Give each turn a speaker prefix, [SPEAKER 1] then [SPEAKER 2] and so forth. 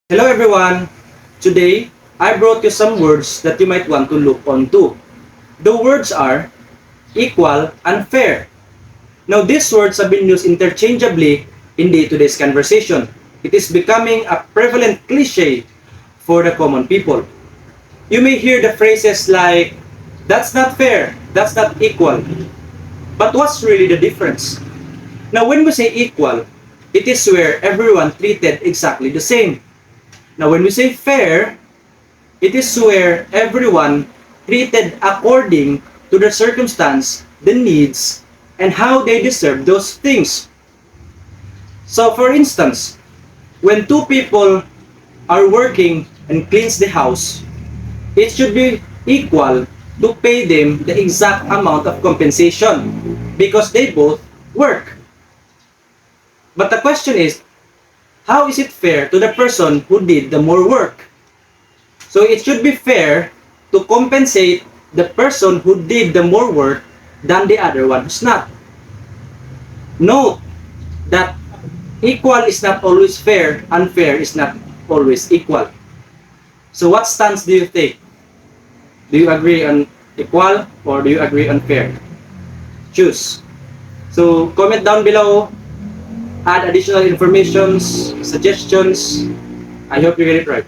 [SPEAKER 1] Hello everyone! Today, I brought you some words that you might want to look onto. The words are equal and fair. Now these words have been used interchangeably in day-to-day conversation. It is becoming a prevalent cliche for the common people. You may hear the phrases like, that's not fair, that's not equal. But what's really the difference? Now when we say equal, it is where everyone treated exactly the same. Now when we say fair, it is where everyone treated according to the circumstance, the needs, and how they deserve those things. So for instance, when two people are working and cleans the house, it should be equal to pay them the exact amount of compensation because they both work. But the question is, how is it fair to the person who did the more work? So it should be fair to compensate the person who did the more work than the other one who's not. Note that equal is not always fair, unfair is not always equal. So what stance do you take? Do you agree on equal or do you agree on fair? Choose. So comment down below, add additional informations, suggestions. I hope you get it right.